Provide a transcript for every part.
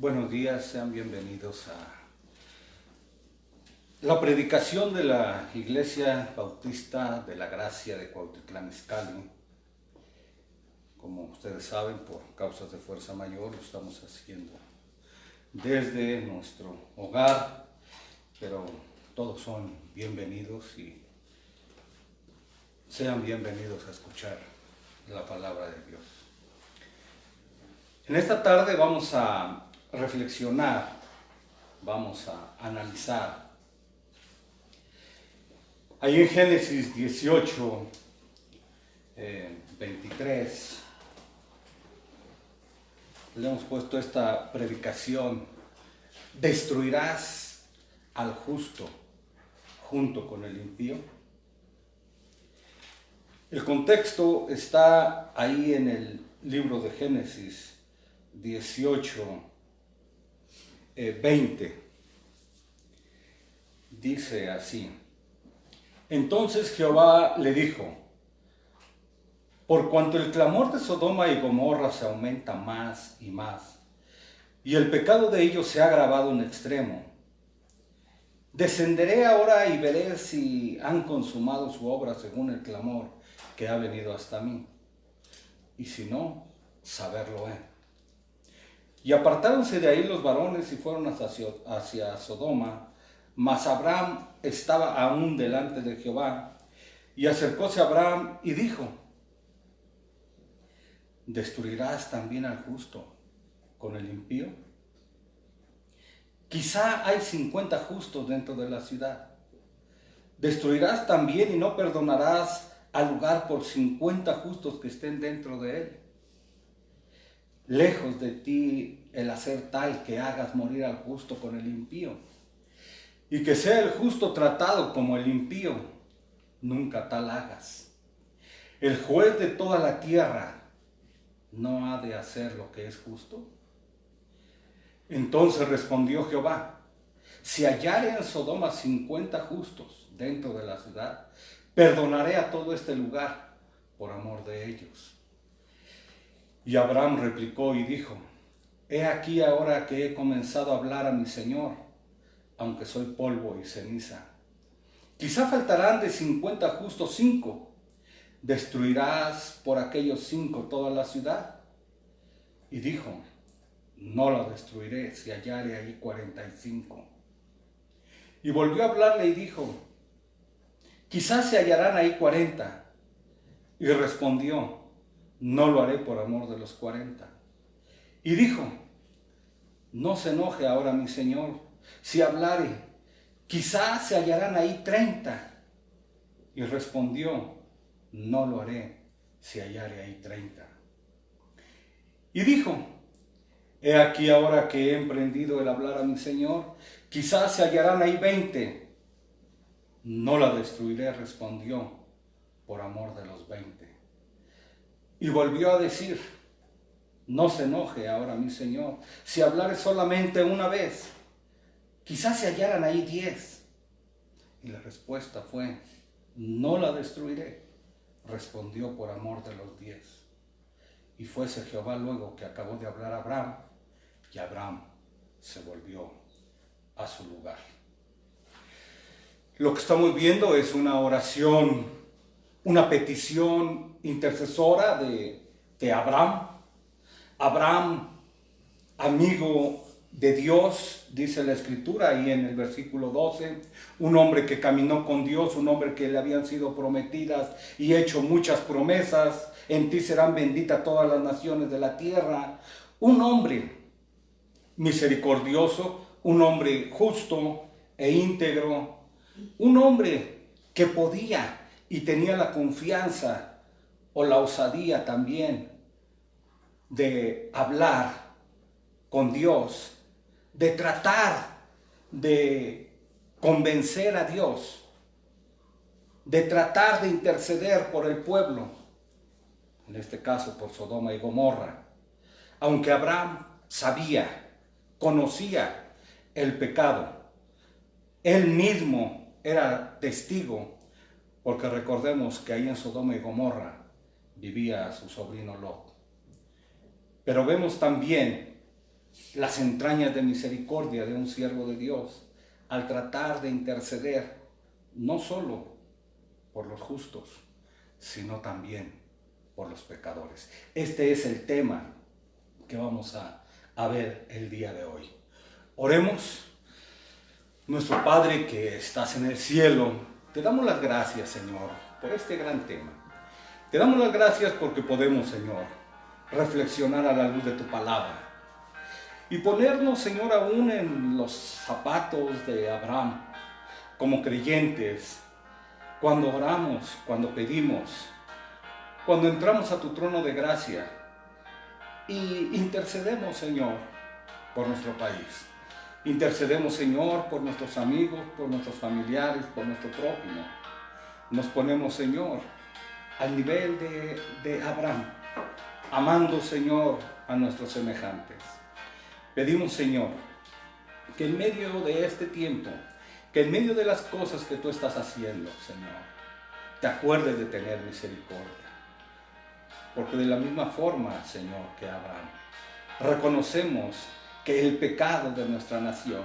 Buenos días, sean bienvenidos a la predicación de la Iglesia Bautista de la Gracia de Cuautitlán Izcalli. Como ustedes saben, por causas de fuerza mayor lo estamos haciendo desde nuestro hogar, pero todos son bienvenidos y sean bienvenidos a escuchar la palabra de Dios. En esta tarde vamos a reflexionar, vamos a analizar. Ahí en Génesis 18, 23, le hemos puesto esta predicación: ¿destruirás al justo junto con el impío? El contexto está ahí en el libro de Génesis 18, 20. Dice así: Entonces Jehová le dijo: por cuanto el clamor de Sodoma y Gomorra se aumenta más y más, y el pecado de ellos se ha agravado en extremo, descenderé ahora y veré si han consumado su obra según el clamor que ha venido hasta mí, y si no, saberlo he. Y apartáronse de ahí los varones y fueron hacia Sodoma, mas Abraham estaba aún delante de Jehová. Y acercóse Abraham y dijo: ¿destruirás también al justo con el impío? Quizá hay 50 justos dentro de la ciudad. ¿Destruirás también y no perdonarás al lugar por 50 justos que estén dentro de él? Lejos de ti el hacer tal que hagas morir al justo con el impío, y que sea el justo tratado como el impío, nunca tal hagas. El juez de toda la tierra no ha de hacer lo que es justo. Entonces respondió Jehová: si hallare en Sodoma 50 justos dentro de la ciudad, perdonaré a todo este lugar por amor de ellos. Y Abraham replicó y dijo: he aquí ahora que he comenzado a hablar a mi Señor, aunque soy polvo y ceniza. Quizá faltarán de 50 justos 5. ¿Destruirás por aquellos 5 toda la ciudad? Y dijo: no la destruiré si hallare ahí 45. Y volvió a hablarle y dijo: quizás se hallarán ahí 40. Y respondió: no lo haré por amor de los 40. Y dijo: no se enoje ahora mi Señor, si hablare, quizás se hallarán ahí 30. Y respondió: no lo haré si hallare ahí 30. Y dijo: he aquí ahora que he emprendido el hablar a mi Señor, quizás se hallarán ahí 20. No la destruiré, respondió, por amor de los 20. Y volvió a decir: no se enoje ahora mi Señor, si hablare solamente una vez, quizás se hallaran ahí 10. Y la respuesta fue: no la destruiré, respondió, por amor de los 10. Y fuese Jehová luego que acabó de hablar a Abraham, y Abraham se volvió a su lugar. Lo que estamos viendo es una oración, una petición intercesora de Abraham. Abraham, amigo de Dios, dice la Escritura ahí en el versículo 12, un hombre que caminó con Dios, un hombre que le habían sido prometidas y hecho muchas promesas: en ti serán benditas todas las naciones de la tierra. Un hombre misericordioso, un hombre justo e íntegro, un hombre que podía y tenía la confianza o la osadía también de hablar con Dios, de tratar de convencer a Dios, de tratar de interceder por el pueblo, en este caso por Sodoma y Gomorra. Aunque Abraham sabía, conocía el pecado, él mismo era testigo, porque recordemos que ahí en Sodoma y Gomorra vivía su sobrino Lot. Pero vemos también las entrañas de misericordia de un siervo de Dios al tratar de interceder no solo por los justos, sino también por los pecadores. Este es el tema que vamos a ver el día de hoy. Oremos. Nuestro Padre que estás en el cielo, te damos las gracias, Señor, por este gran tema. Te damos las gracias porque podemos, Señor, reflexionar a la luz de tu palabra y ponernos, Señor, aún en los zapatos de Abraham, como creyentes, cuando oramos, cuando pedimos, cuando entramos a tu trono de gracia y intercedemos, Señor, por nuestro país. Intercedemos, Señor, por nuestros amigos, por nuestros familiares, por nuestro prójimo. Nos ponemos, Señor, al nivel de Abraham, amando, Señor, a nuestros semejantes. Pedimos, Señor, que en medio de este tiempo, que en medio de las cosas que tú estás haciendo, Señor, te acuerdes de tener misericordia. Porque de la misma forma, Señor, que Abraham, reconocemos que el pecado de nuestra nación,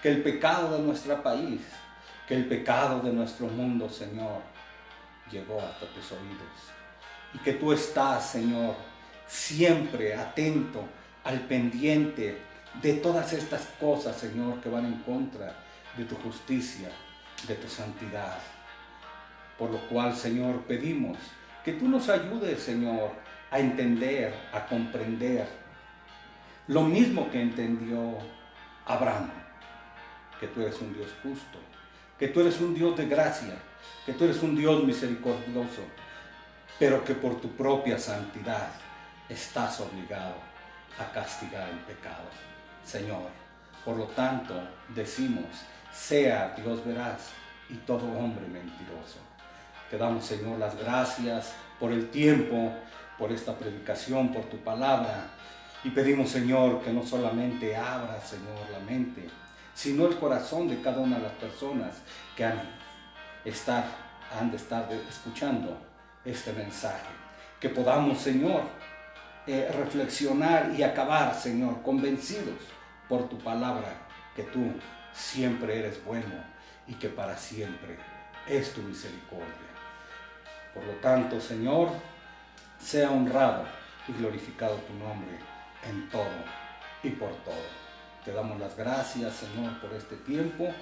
que el pecado de nuestro país, que el pecado de nuestro mundo, Señor, llegó hasta tus oídos. Y que tú estás, Señor, siempre atento, al pendiente de todas estas cosas, Señor, que van en contra de tu justicia, de tu santidad. Por lo cual, Señor, pedimos que tú nos ayudes, Señor, a entender, a comprender lo mismo que entendió Abraham, que tú eres un Dios justo, que tú eres un Dios de gracia, que tú eres un Dios misericordioso, pero que por tu propia santidad estás obligado a castigar el pecado. Señor, por lo tanto, decimos, sea Dios veraz y todo hombre mentiroso. Te damos, Señor, las gracias por el tiempo, por esta predicación, por tu palabra. Y pedimos, Señor, que no solamente abra, Señor, la mente, sino el corazón de cada una de las personas que han de estar escuchando este mensaje. Que podamos, Señor, reflexionar y acabar, Señor, convencidos por tu palabra, que tú siempre eres bueno y que para siempre es tu misericordia. Por lo tanto, Señor, sea honrado y glorificado tu nombre en todo y por todo. Te damos las gracias, Señor, por este tiempo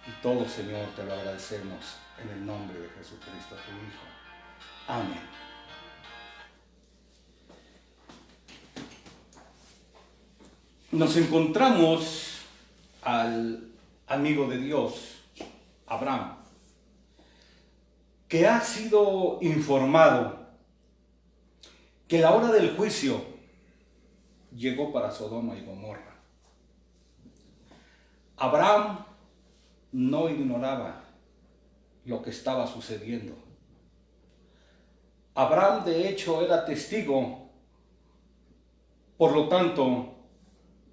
y todo, Señor, te lo agradecemos en el nombre de Jesucristo, tu Hijo. Amén. Nos encontramos al amigo de Dios, Abraham, que ha sido informado que la hora del juicio llegó para Sodoma y Gomorra. Abraham no ignoraba lo que estaba sucediendo. Abraham, de hecho, era testigo, por lo tanto,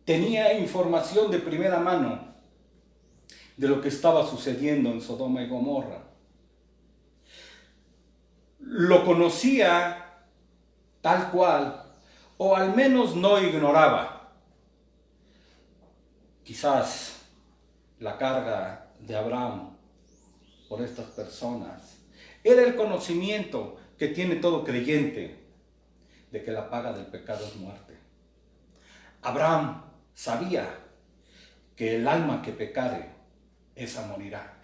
tenía información de primera mano de lo que estaba sucediendo en Sodoma y Gomorra. Lo conocía tal cual, o al menos no ignoraba. Quizás la carga de Abraham por estas personas era el conocimiento que tiene todo creyente de que la paga del pecado es muerte. Abraham sabía que el alma que pecare, esa morirá.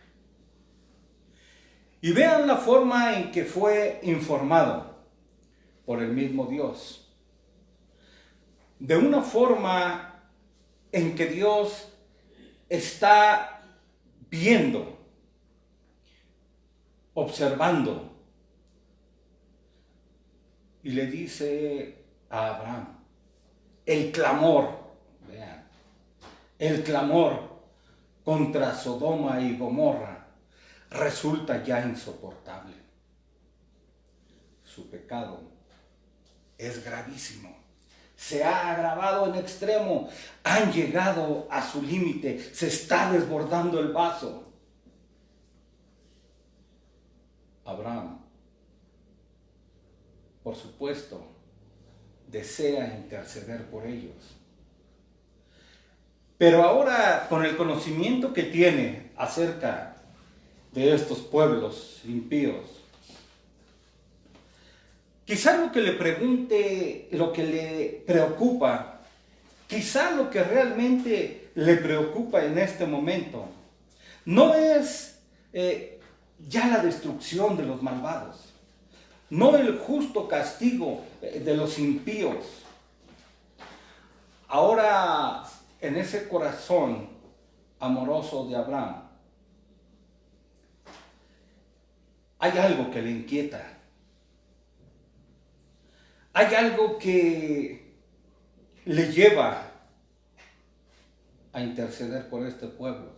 Y vean la forma en que fue informado por el mismo Dios. De una forma en que Dios está viendo, observando, y le dice a Abraham, el clamor, vean, el clamor contra Sodoma y Gomorra resulta ya insoportable. Su pecado es gravísimo. Se ha agravado en extremo. Han llegado a su límite. Se está desbordando el vaso. Abraham, por supuesto, desea interceder por ellos. Pero ahora, con el conocimiento que tiene acerca de estos pueblos impíos, quizá lo que le pregunte, lo que le preocupa, quizá lo que realmente le preocupa en este momento, no es ya la destrucción de los malvados, no el justo castigo de los impíos. Ahora, en ese corazón amoroso de Abraham, hay algo que le inquieta. Hay algo que le lleva a interceder por este pueblo.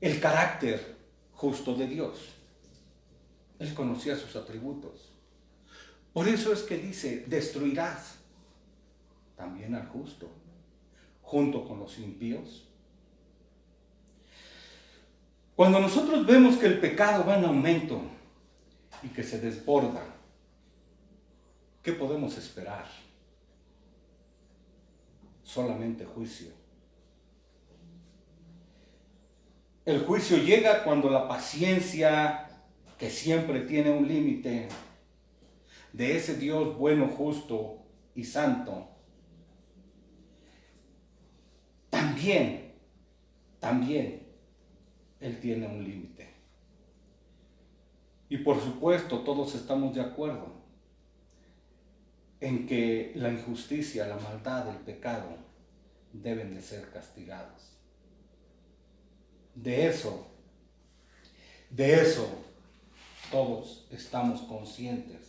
El carácter justo de Dios. Él conocía sus atributos. Por eso es que dice, destruirás también al justo, junto con los impíos. Cuando nosotros vemos que el pecado va en aumento y que se desborda, ¿qué podemos esperar? Solamente juicio. El juicio llega cuando la paciencia, que siempre tiene un límite, de ese Dios bueno, justo y santo, también Él tiene un límite. Y por supuesto, todos estamos de acuerdo en que la injusticia, la maldad, el pecado deben de ser castigados. De eso todos estamos conscientes.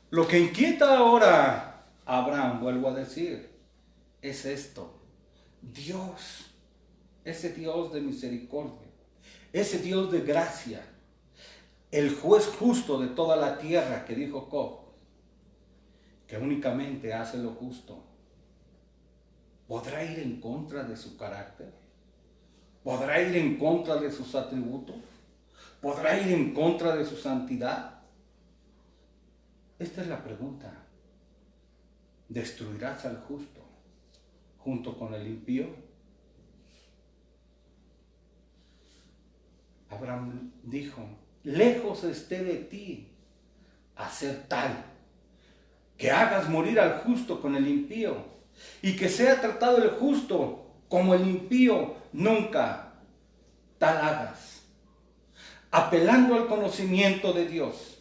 Lo que inquieta ahora a Abraham, vuelvo a decir, es esto. Dios, ese Dios de misericordia, ese Dios de gracia, el juez justo de toda la tierra, que dijo Job, que únicamente hace lo justo, ¿podrá ir en contra de su carácter? ¿Podrá ir en contra de sus atributos? ¿Podrá ir en contra de su santidad? Esta es la pregunta. ¿Destruirás al justo junto con el impío? Abraham dijo, lejos esté de ti hacer tal, que hagas morir al justo con el impío, y que sea tratado el justo como el impío, nunca tal hagas. Apelando al conocimiento de Dios,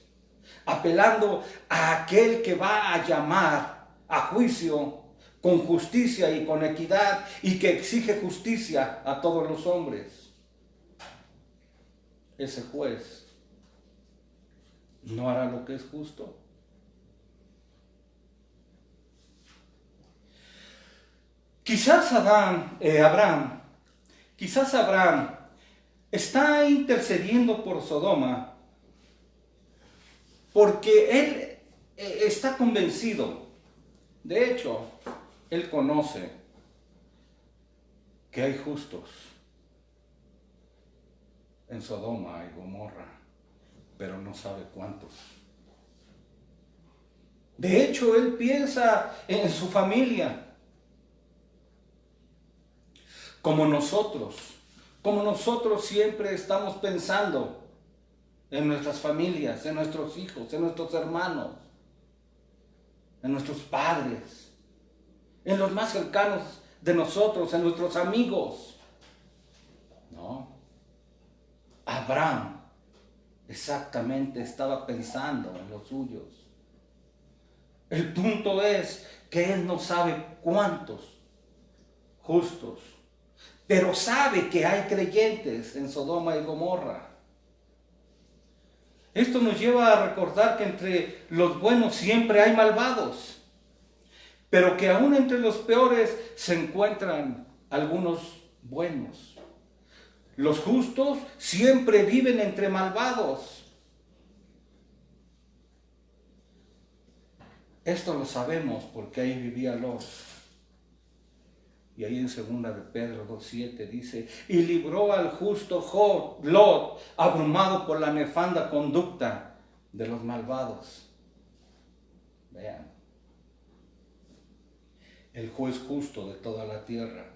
apelando a aquel que va a llamar a juicio con justicia y con equidad, y que exige justicia a todos los hombres. Ese juez no hará lo que es justo. Quizás Abraham está intercediendo por Sodoma porque él está convencido. De hecho, él conoce que hay justos en Sodoma y Gomorra, pero no sabe cuántos. De hecho, él piensa en su familia, como nosotros siempre estamos pensando en nuestras familias, en nuestros hijos, en nuestros hermanos, en nuestros padres, en los más cercanos de nosotros, en nuestros amigos. No. Abraham exactamente estaba pensando en los suyos. El punto es que él no sabe cuántos justos, pero sabe que hay creyentes en Sodoma y Gomorra. Esto nos lleva a recordar que entre los buenos siempre hay malvados, pero que aún entre los peores se encuentran algunos buenos. Los justos siempre viven entre malvados. Esto lo sabemos porque ahí vivía Lot. Y ahí en 2 de Pedro 2:7 dice, y libró al justo Lot, abrumado por la nefanda conducta de los malvados. Vean. el juez justo de toda la tierra.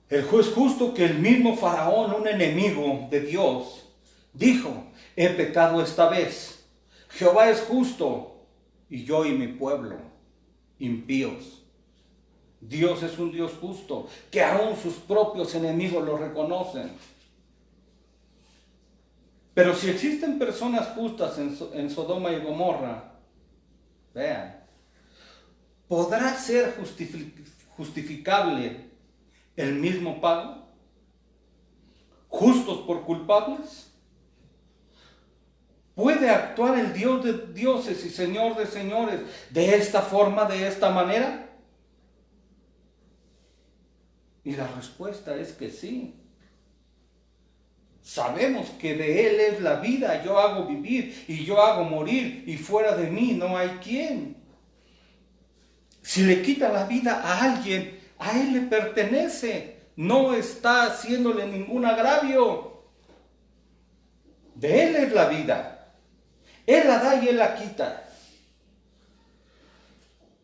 El juez justo que el mismo Faraón, un enemigo de Dios, dijo: he pecado esta vez. Jehová es justo y yo y mi pueblo impíos. Dios es un Dios justo, que aún sus propios enemigos lo reconocen. Pero si existen personas justas en Sodoma y Gomorra, vean, ¿podrá ser justificable el mismo pago? ¿Justos por culpables? ¿Puede actuar el Dios de dioses y Señor de señores de esta forma, de esta manera? Y la respuesta es que sí. Sabemos que de Él es la vida, yo hago vivir y yo hago morir, y fuera de mí no hay quien. Si le quita la vida a alguien, a Él le pertenece, no está haciéndole ningún agravio. De Él es la vida, Él la da y Él la quita.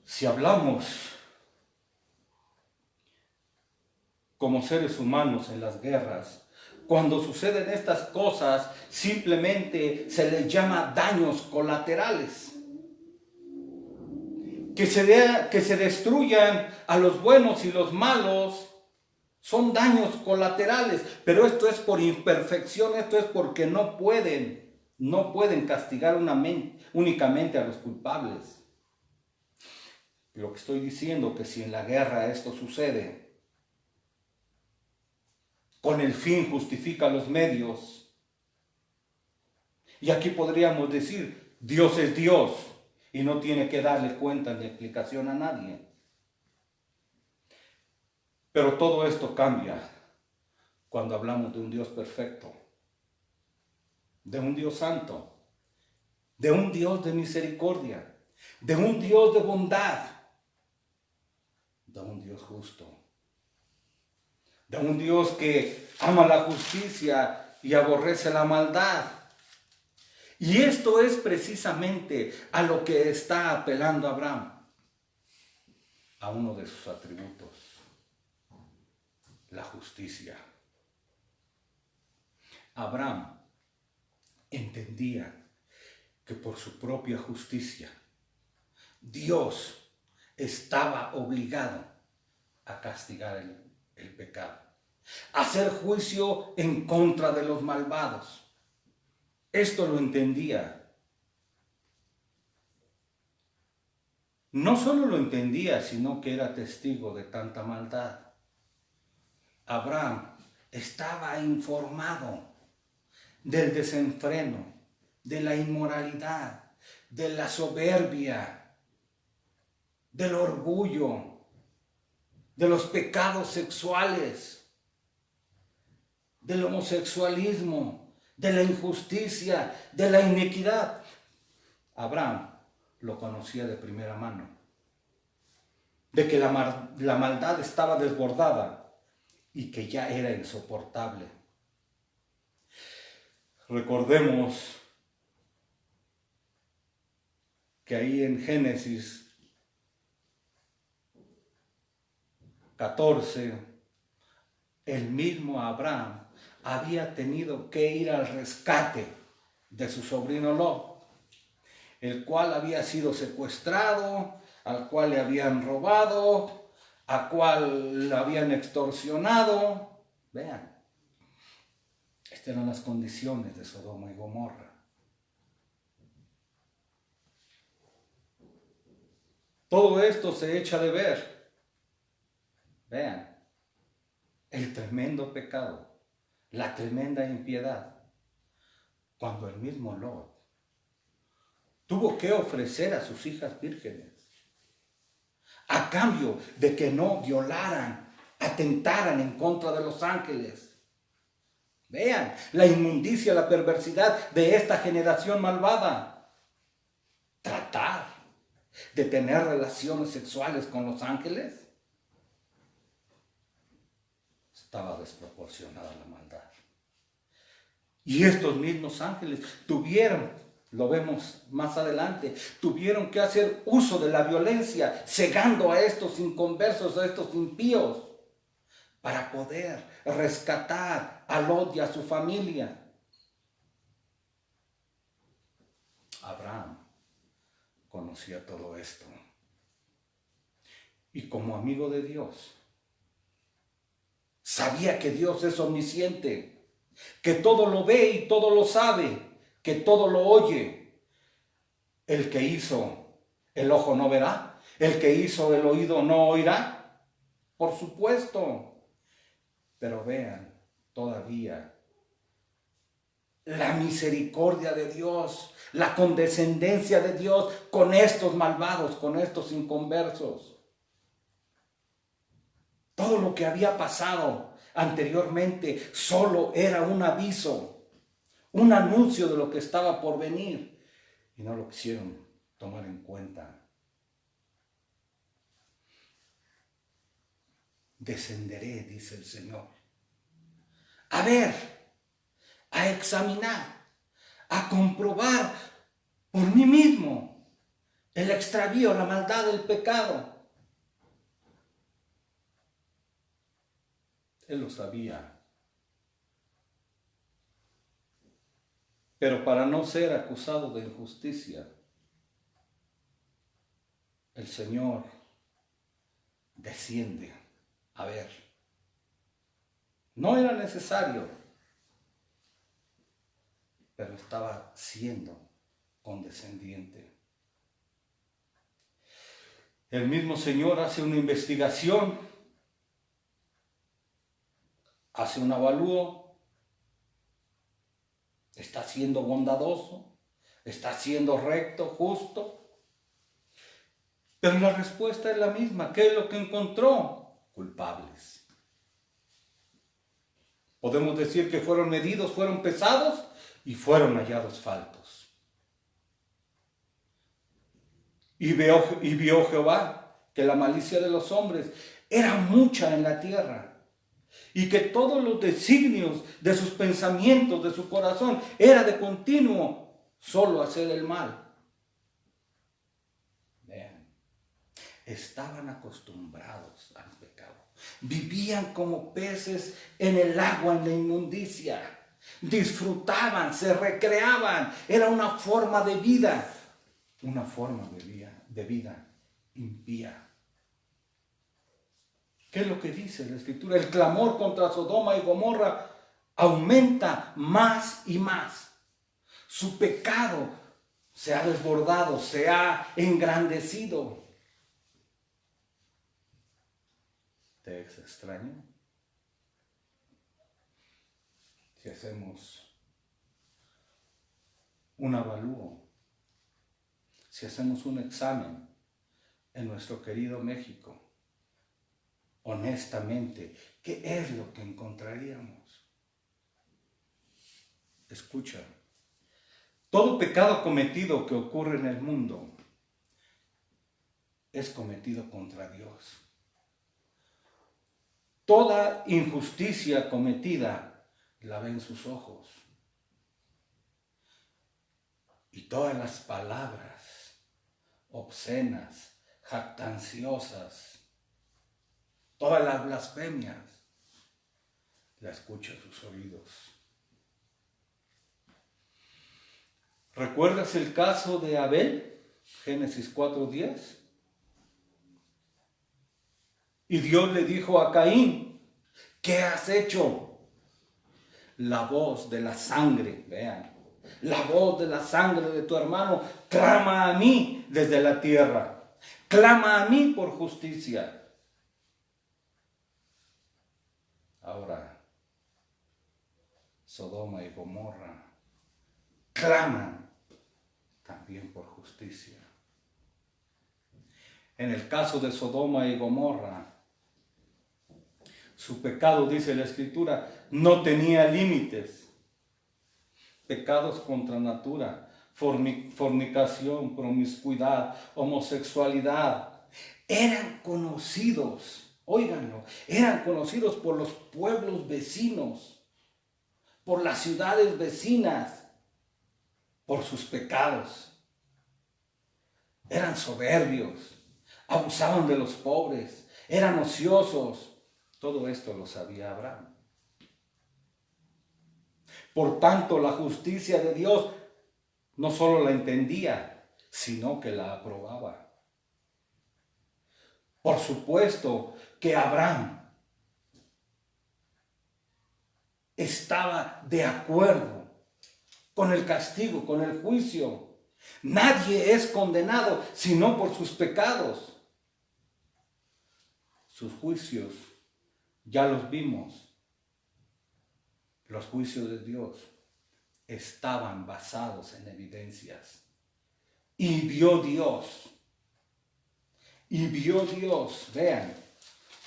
Si hablamos como seres humanos en las guerras, cuando suceden estas cosas, simplemente se les llama daños colaterales. Que se destruyan a los buenos y los malos son daños colaterales, pero esto es por imperfección, esto es porque no pueden castigar únicamente a los culpables. Lo que estoy diciendo, que si en la guerra esto sucede, con el fin justifica los medios. Y aquí podríamos decir, Dios es Dios y no tiene que darle cuenta ni explicación a nadie. Pero todo esto cambia cuando hablamos de un Dios perfecto, de un Dios santo, de un Dios de misericordia, de un Dios de bondad, de un Dios justo, de un Dios que ama la justicia y aborrece la maldad. Y esto es precisamente a lo que está apelando Abraham, a uno de sus atributos, la justicia. Abraham entendía que por su propia justicia Dios estaba obligado a castigar el pecado, a hacer juicio en contra de los malvados. Esto lo entendía. No solo lo entendía, sino que era testigo de tanta maldad. Abraham estaba informado del desenfreno, de la inmoralidad, de la soberbia, del orgullo, de los pecados sexuales, del homosexualismo, de la injusticia, de la iniquidad. Abraham lo conocía de primera mano, de que la maldad estaba desbordada y que ya era insoportable. Recordemos que ahí en Génesis 14, el mismo Abraham había tenido que ir al rescate de su sobrino Lot, el cual había sido secuestrado, al cual le habían robado, al cual le habían extorsionado. Vean, estas eran las condiciones de Sodoma y Gomorra. Todo esto se echa de ver. Vean, el tremendo pecado, la tremenda impiedad, cuando el mismo Lot tuvo que ofrecer a sus hijas vírgenes a cambio de que no violaran, atentaran en contra de los ángeles. Vean la inmundicia, la perversidad de esta generación malvada. Tratar de tener relaciones sexuales con los ángeles. Estaba desproporcionada la maldad. Y estos mismos ángeles tuvieron Lo vemos más adelante. Tuvieron que hacer uso de la violencia, cegando a estos inconversos, a estos impíos, para poder rescatar a Lot y a su familia. Abraham conocía todo esto. Y como amigo de Dios, sabía que Dios es omnisciente, que todo lo ve y todo lo sabe, que todo lo oye. El que hizo el ojo no verá, el que hizo el oído no oirá, por supuesto. Pero vean todavía la misericordia de Dios, la condescendencia de Dios con estos malvados, con estos inconversos. Todo lo que había pasado anteriormente solo era un aviso, un anuncio de lo que estaba por venir, y no lo quisieron tomar en cuenta. Descenderé, dice el Señor, a ver, a examinar, a comprobar por mí mismo el extravío, la maldad del pecado. Él lo sabía. Pero para no ser acusado de injusticia, el Señor desciende a ver. No era necesario, pero estaba siendo condescendiente. El mismo Señor hace una investigación, hace un avalúo, está siendo bondadoso, está siendo recto, justo. Pero la respuesta es la misma. ¿Qué es lo que encontró? Culpables. Podemos decir que fueron medidos, fueron pesados y fueron hallados faltos. Y vio Jehová que la malicia de los hombres era mucha en la tierra, y que todos los designios de sus pensamientos, de su corazón, era de continuo solo hacer el mal. Vean, estaban acostumbrados al pecado. Vivían como peces en el agua, en la inmundicia. Disfrutaban, se recreaban. Era una forma de vida. Una forma de vida impía. ¿Qué es lo que dice la Escritura? El clamor contra Sodoma y Gomorra aumenta más y más. Su pecado se ha desbordado, se ha engrandecido. ¿Te es extraño? Si hacemos un avalúo, si hacemos un examen en nuestro querido México, honestamente, ¿qué es lo que encontraríamos? Escucha, todo pecado cometido que ocurre en el mundo es cometido contra Dios. Toda injusticia cometida la ven sus ojos. Y todas las palabras obscenas, jactanciosas, todas las blasfemias, la escucha sus oídos. ¿Recuerdas el caso de Abel? Génesis 4:10. Y Dios le dijo a Caín, ¿qué has hecho? La voz de la sangre, vean, la voz de la sangre de tu hermano clama a mí desde la tierra. Clama a mí por justicia. Ahora, Sodoma y Gomorra claman también por justicia. En el caso de Sodoma y Gomorra, su pecado, dice la Escritura, no tenía límites. Pecados contra natura, fornicación, promiscuidad, homosexualidad, eran conocidos, óiganlo, eran conocidos por los pueblos vecinos, por las ciudades vecinas. por sus pecados. Eran soberbios, abusaban de los pobres, eran ociosos. Todo esto lo sabía Abraham. Por tanto, la justicia de Dios no solo la entendía, sino que la aprobaba. Por supuesto que Abraham estaba de acuerdo con el castigo, con el juicio. Nadie es condenado sino por sus pecados. Sus juicios ya los vimos. Los juicios de Dios estaban basados en evidencias. Y vio Dios, vean,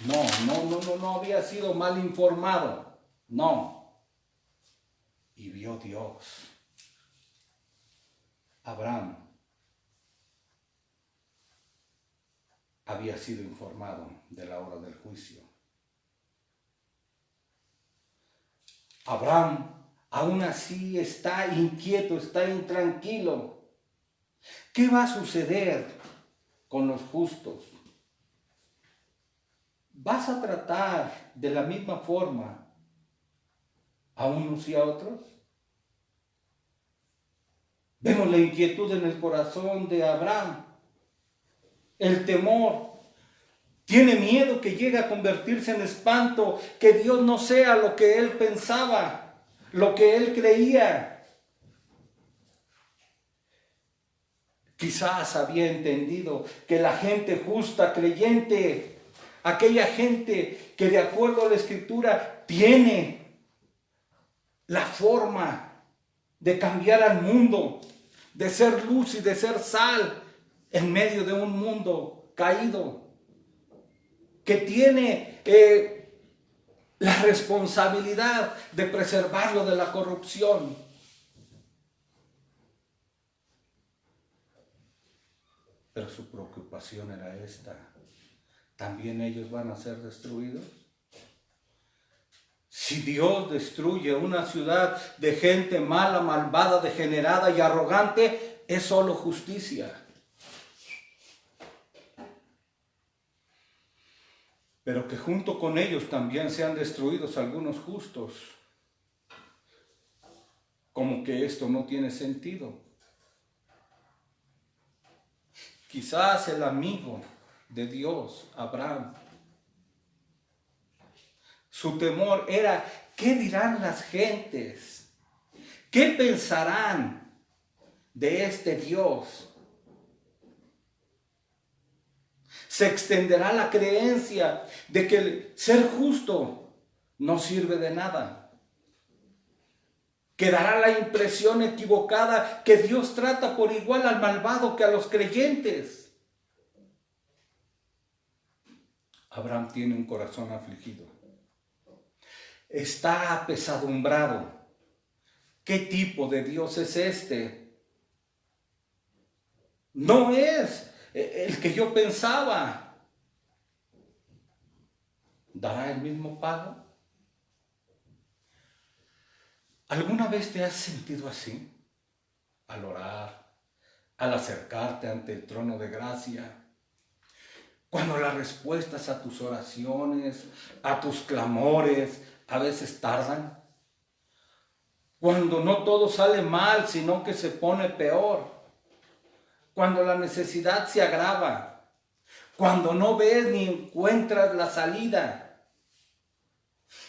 no había sido mal informado, no. Y vio Dios. Abraham había sido informado de la hora del juicio. Abraham aún así está inquieto, está intranquilo. ¿Qué va a suceder con los justos? ¿Vas a tratar de la misma forma a unos y a otros? Vemos la inquietud en el corazón de Abraham, el temor. Tiene miedo que llegue a convertirse en espanto, que Dios no sea lo que él pensaba, lo que él creía. Quizás había entendido que la gente justa, creyente, aquella gente que de acuerdo a la Escritura tiene la forma de cambiar al mundo, de ser luz y de ser sal en medio de un mundo caído, que tiene la responsabilidad de preservarlo de la corrupción. Pero su preocupación era esta: ¿también ellos van a ser destruidos? Si Dios destruye una ciudad de gente mala, malvada, degenerada y arrogante, es solo justicia. Pero que junto con ellos también sean destruidos algunos justos, como que esto no tiene sentido. Quizás el amigo de Dios, Abraham, su temor era: ¿qué dirán las gentes? ¿Qué pensarán de este Dios? Se extenderá la creencia de que el ser justo no sirve de nada. Quedará la impresión equivocada que Dios trata por igual al malvado que a los creyentes. Abraham tiene un corazón afligido. Está apesadumbrado. ¿Qué tipo de Dios es este? No es el que yo pensaba. ¿Dará el mismo pago? ¿Alguna vez te has sentido así? Al orar, al acercarte ante el trono de gracia, cuando las respuestas a tus oraciones, a tus clamores, a veces tardan. Cuando no todo sale mal, sino que se pone peor. Cuando la necesidad se agrava. Cuando no ves ni encuentras la salida.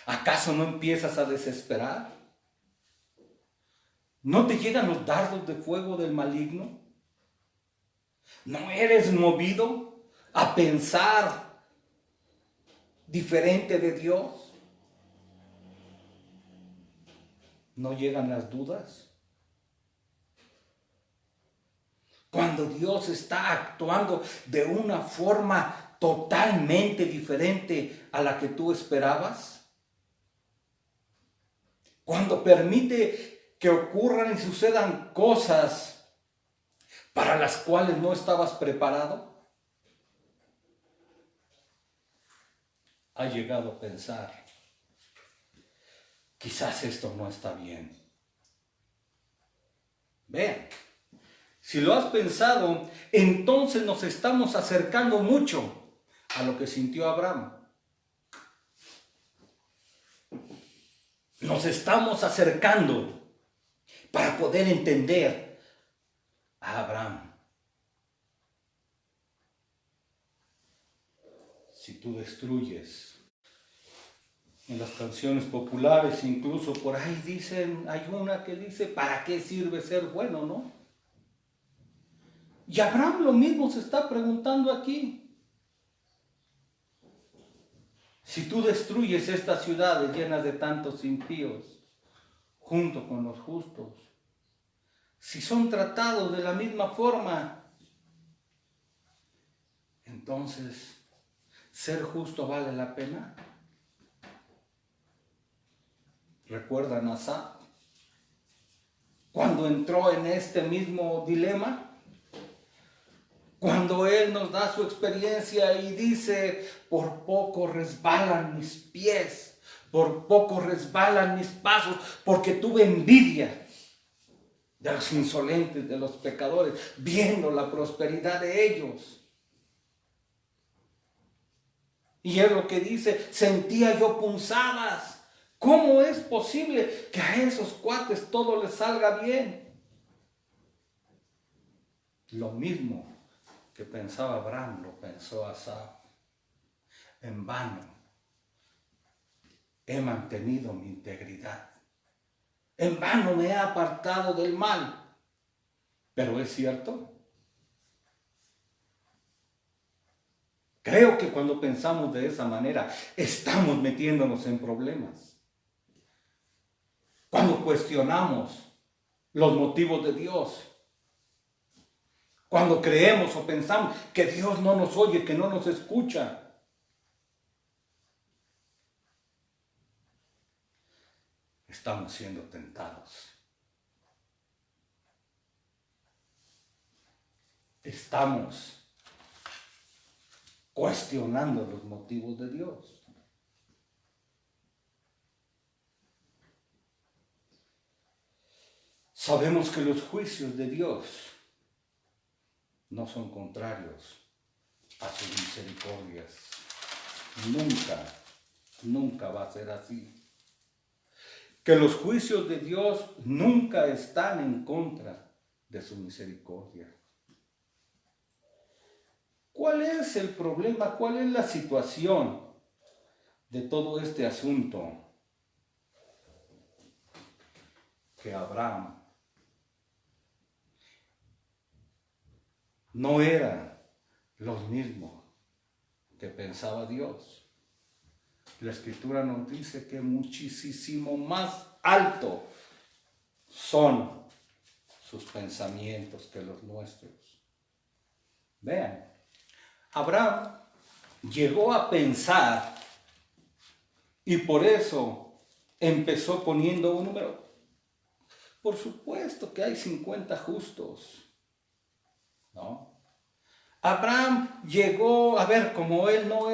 ¿Acaso no empiezas a desesperar? ¿No te llegan los dardos de fuego del maligno? ¿No eres movido a pensar diferente de Dios? ¿No llegan las dudas? Cuando Dios está actuando de una forma totalmente diferente a la que tú esperabas. Cuando permite que ocurran y sucedan cosas para las cuales no estabas preparado. Ha llegado a pensar: quizás esto no está bien. Vean, si lo has pensado, entonces nos estamos acercando mucho a lo que sintió Abraham. Nos estamos acercando para poder entender a Abraham. Si tú destruyes, en las canciones populares incluso por ahí dicen, hay una que dice, ¿para qué sirve ser bueno, no? Y Abraham lo mismo se está preguntando aquí. Si tú destruyes estas ciudades llenas de tantos impíos, junto con los justos, si son tratados de la misma forma, entonces, ¿ser justo vale la pena? ¿Recuerdan a Asaf? Cuando entró en este mismo dilema, cuando él nos da su experiencia y dice, por poco resbalan mis pies, por poco resbalan mis pasos, porque tuve envidia de los insolentes, de los pecadores, viendo la prosperidad de ellos. Y es lo que dice, sentía yo punzadas. ¿Cómo es posible que a esos cuates todo les salga bien? Lo mismo que pensaba Abraham, lo pensó Asaf. En vano he mantenido mi integridad. En vano me he apartado del mal. Pero es cierto. Creo que cuando pensamos de esa manera, estamos metiéndonos en problemas. Cuando cuestionamos los motivos de Dios. Cuando creemos o pensamos que Dios no nos oye, que no nos escucha. Estamos siendo tentados. Estamos cuestionando los motivos de Dios. Sabemos que los juicios de Dios no son contrarios a sus misericordias. Nunca va a ser así. Que los juicios de Dios nunca están en contra de su misericordia. ¿Cuál es el problema? ¿Cuál es la situación de todo este asunto? Que Abraham no era lo mismo que pensaba Dios. La Escritura nos dice que muchísimo más alto son sus pensamientos que los nuestros. Vean, Abraham llegó a pensar y por eso empezó poniendo un número. Por supuesto que hay 50 justos, ¿no? Abraham llegó a ver, como él no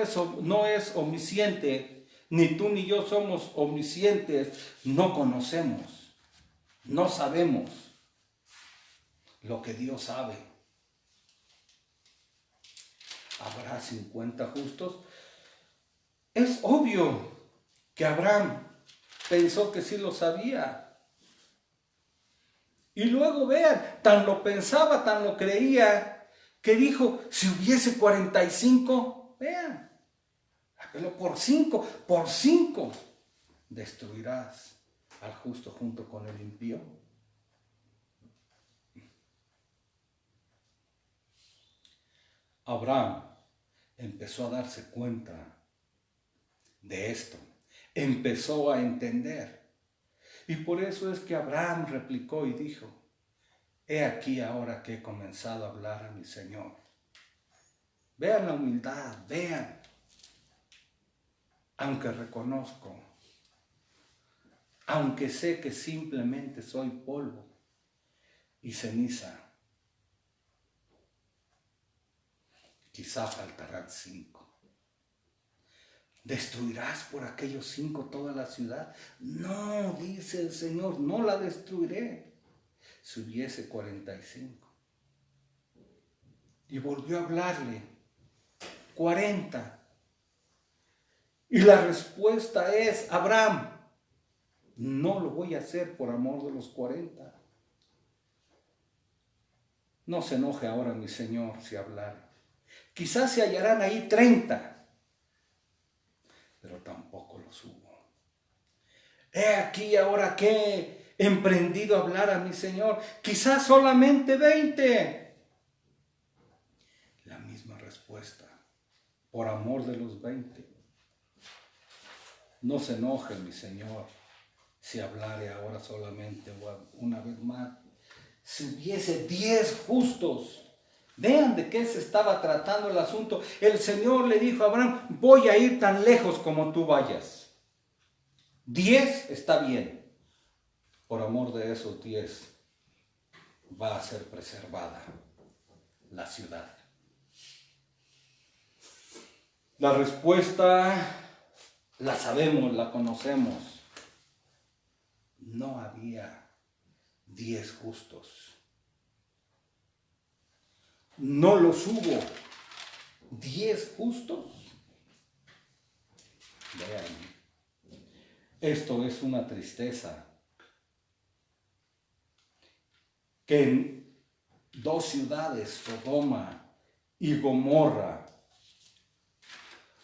es omnisciente, ni tú ni yo somos omniscientes, no conocemos, no sabemos lo que Dios sabe. ¿Habrá 50 justos? Es obvio que Abraham pensó que sí lo sabía. Y luego vean, tan lo pensaba, tan lo creía, que dijo, si hubiese 45, vean, pero por 5 destruirás al justo junto con el impío. Abraham empezó a darse cuenta de esto, empezó a entender. Y por eso es que Abraham replicó y dijo, he aquí ahora que he comenzado a hablar a mi Señor. Vean la humildad, vean. Aunque reconozco, aunque sé que simplemente soy polvo y ceniza, quizá faltarán 5. ¿Destruirás por aquellos 5 toda la ciudad? No, dice el Señor, no la destruiré. si hubiese 45. Y volvió a hablarle, 40. Y la respuesta es, Abraham, no lo voy a hacer por amor de los 40. No se enoje ahora mi Señor si hablara. Quizás se hallarán ahí 30, pero tampoco los hubo. He aquí ahora que he emprendido a hablar a mi Señor, quizás solamente 20. La misma respuesta, por amor de los 20. No se enoje mi Señor si hablare ahora solamente una vez más. Si hubiese 10 justos, vean de qué se estaba tratando el asunto. El Señor le dijo a Abraham, voy a ir tan lejos como tú vayas. 10 está bien. Por amor de esos 10 va a ser preservada la ciudad. La respuesta la sabemos, la conocemos. No había 10 justos. No los hubo. 10 justos. Vean, esto es una tristeza. Que en 2 ciudades, Sodoma y Gomorra,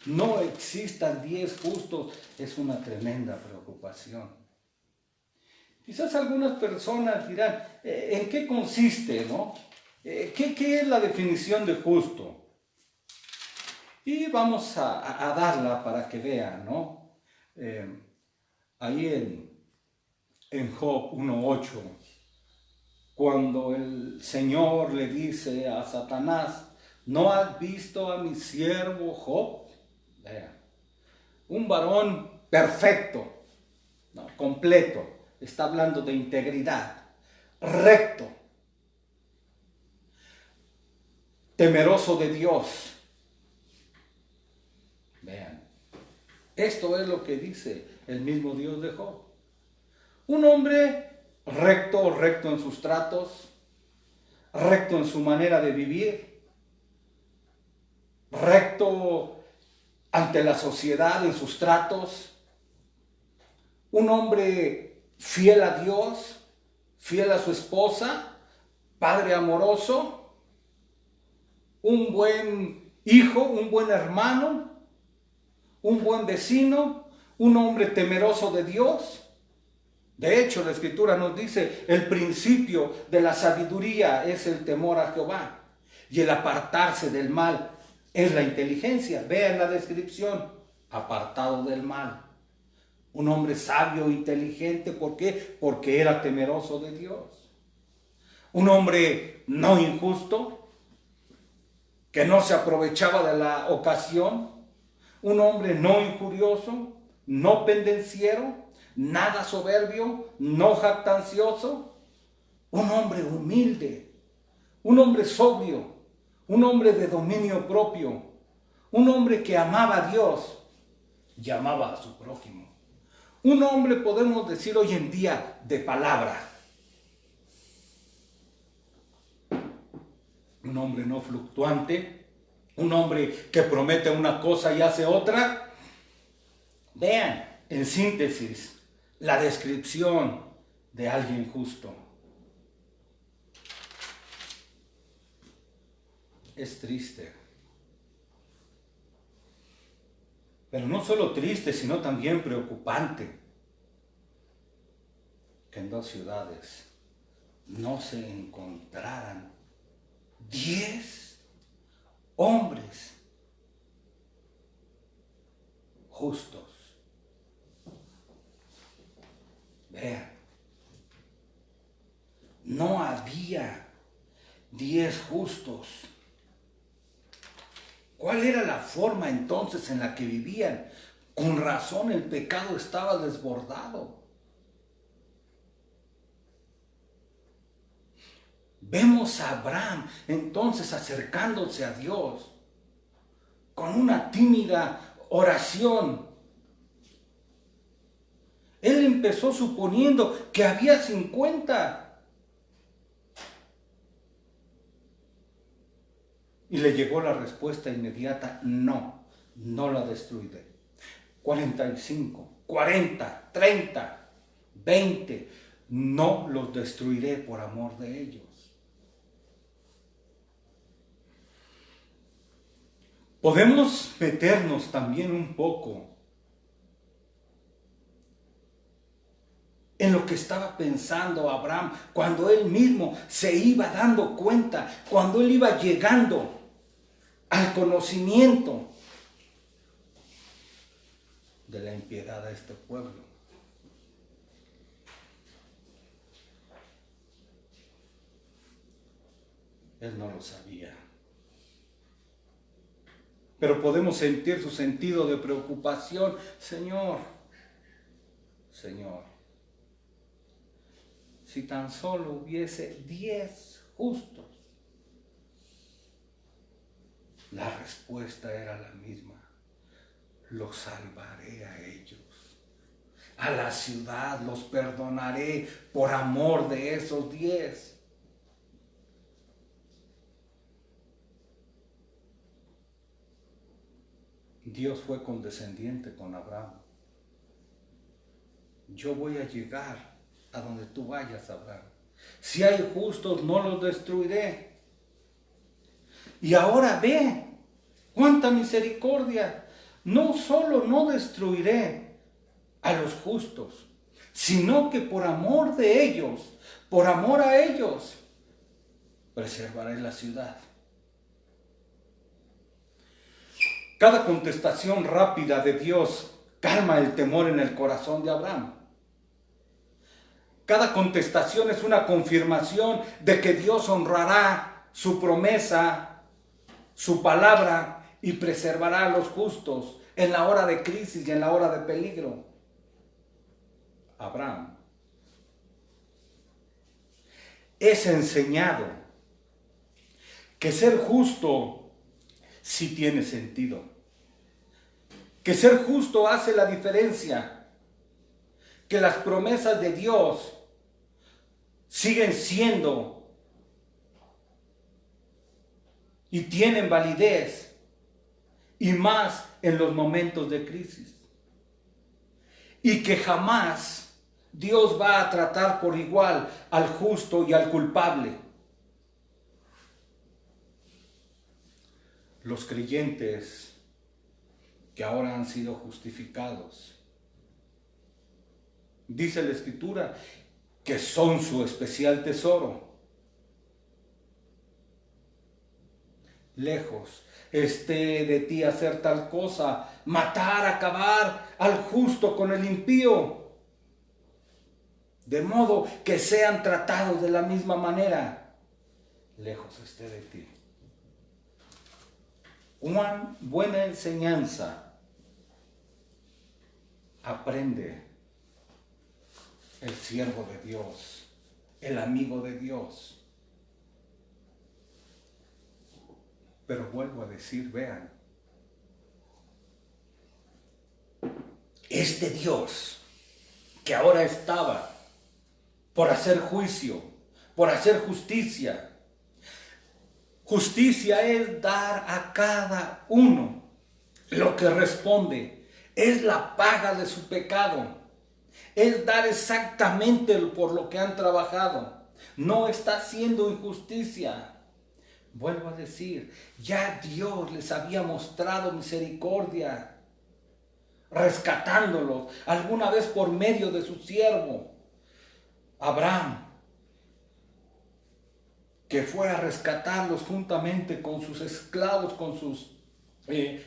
no existan 10 justos, es una tremenda preocupación. Quizás algunas personas dirán, ¿en qué consiste, no? ¿Qué es la definición de justo? Y vamos a darla para que vean, ¿no? Ahí en Job 1:8, cuando el Señor le dice a Satanás, ¿no has visto a mi siervo Job? Vean, un varón perfecto, no, completo, está hablando de integridad, recto, temeroso de Dios. Vean, esto es lo que dice el mismo Dios de Job. Un hombre recto en sus tratos, recto en su manera de vivir, recto ante la sociedad en sus tratos, un hombre fiel a Dios, fiel a su esposa, padre amoroso, un buen hijo, un buen hermano, un buen vecino, un hombre temeroso de Dios. De hecho, la Escritura nos dice, el principio de la sabiduría es el temor a Jehová, y el apartarse del mal es la inteligencia. Vean la descripción, apartado del mal. Un hombre sabio, inteligente, ¿por qué? Porque era temeroso de Dios. Un hombre no injusto, que no se aprovechaba de la ocasión. Un hombre no injurioso, no pendenciero, nada soberbio, no jactancioso. Un hombre humilde, un hombre sobrio, un hombre de dominio propio, un hombre que amaba a Dios y amaba a su prójimo. Un hombre, podemos decir hoy en día, de palabra. Un hombre no fluctuante, un hombre que promete una cosa y hace otra. Vean, en síntesis, la descripción de alguien justo. Es triste. Pero no solo triste, sino también preocupante que en 2 ciudades no se encontraran 10 hombres justos. Vean, no había 10 justos. ¿Cuál era la forma entonces en la que vivían? Con razón el pecado estaba desbordado. Vemos a Abraham entonces acercándose a Dios con una tímida oración. Él empezó suponiendo que había 50. Y le llegó la respuesta inmediata: no, no la destruiré. 45, 40, 30, 20, no los destruiré por amor de ellos. Podemos meternos también un poco en lo que estaba pensando Abraham cuando él mismo se iba dando cuenta, cuando él iba llegando al conocimiento de la impiedad de este pueblo. Él no lo sabía. Pero podemos sentir su sentido de preocupación. Señor, si tan solo hubiese 10 justos. La respuesta era la misma: los salvaré a ellos. A la ciudad los perdonaré por amor de esos 10. Dios fue condescendiente con Abraham. Yo voy a llegar a donde tú vayas, Abraham. Si hay justos, no los destruiré. Y ahora ve, cuánta misericordia. No solo no destruiré a los justos, sino que por amor de ellos, por amor a ellos, preservaré la ciudad. Cada contestación rápida de Dios calma el temor en el corazón de Abraham. Cada contestación es una confirmación de que Dios honrará su promesa, su palabra, y preservará a los justos en la hora de crisis y en la hora de peligro. Abraham es enseñado que ser justo sí tiene sentido. Que ser justo hace la diferencia. Que las promesas de Dios siguen siendo y tienen validez, y más en los momentos de crisis. Y que jamás Dios va a tratar por igual al justo y al culpable. Los creyentes que ahora han sido justificados, dice la Escritura, que son su especial tesoro. Lejos esté de ti hacer tal cosa, matar, acabar al justo con el impío, de modo que sean tratados de la misma manera. Lejos esté de ti. Una buena enseñanza aprende el siervo de Dios, el amigo de Dios. Pero vuelvo a decir, vean, este Dios que ahora estaba por hacer juicio, por hacer justicia. Justicia es dar a cada uno lo que responde. Es la paga de su pecado. Es dar exactamente por lo que han trabajado. No está haciendo injusticia. Vuelvo a decir, ya Dios les había mostrado misericordia, rescatándolos alguna vez por medio de su siervo Abraham, que fue a rescatarlos juntamente con sus esclavos, con sus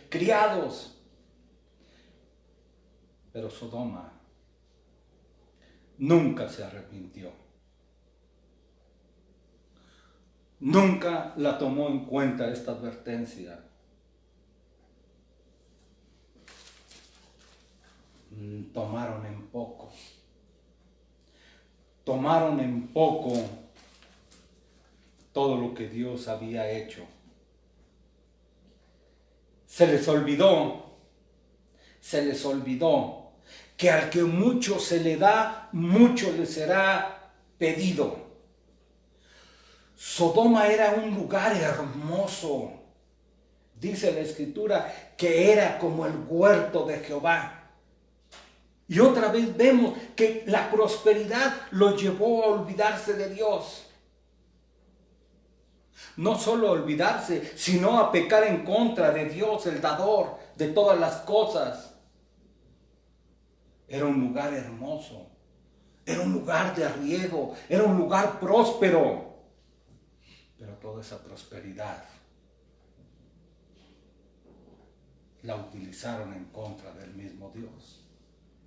criados. Pero Sodoma nunca se arrepintió. Nunca la tomó en cuenta esta advertencia. Tomaron en poco. Tomaron en poco todo lo que Dios había hecho. Se les olvidó que al que mucho se le da, mucho le será pedido. Sodoma era un lugar hermoso, Dice la Escritura que era como el huerto de Jehová. Y otra vez vemos que la prosperidad lo llevó a olvidarse de Dios. No solo a olvidarse, sino a pecar en contra de Dios, el dador de todas las cosas. Era un lugar hermoso, era un lugar de riego, era un lugar próspero. Pero toda esa prosperidad la utilizaron en contra del mismo Dios.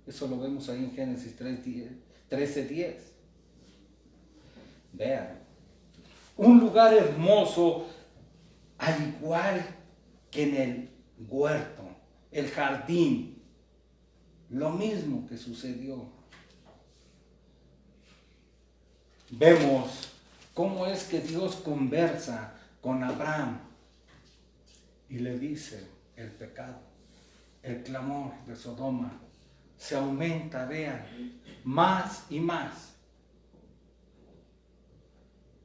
Eso lo vemos ahí en Génesis 13:10. Vean, un lugar hermoso, al igual que en el huerto, el jardín, lo mismo que sucedió. Vemos cómo es que Dios conversa con Abraham y le dice: el pecado, el clamor de Sodoma se aumenta, vean, más y más.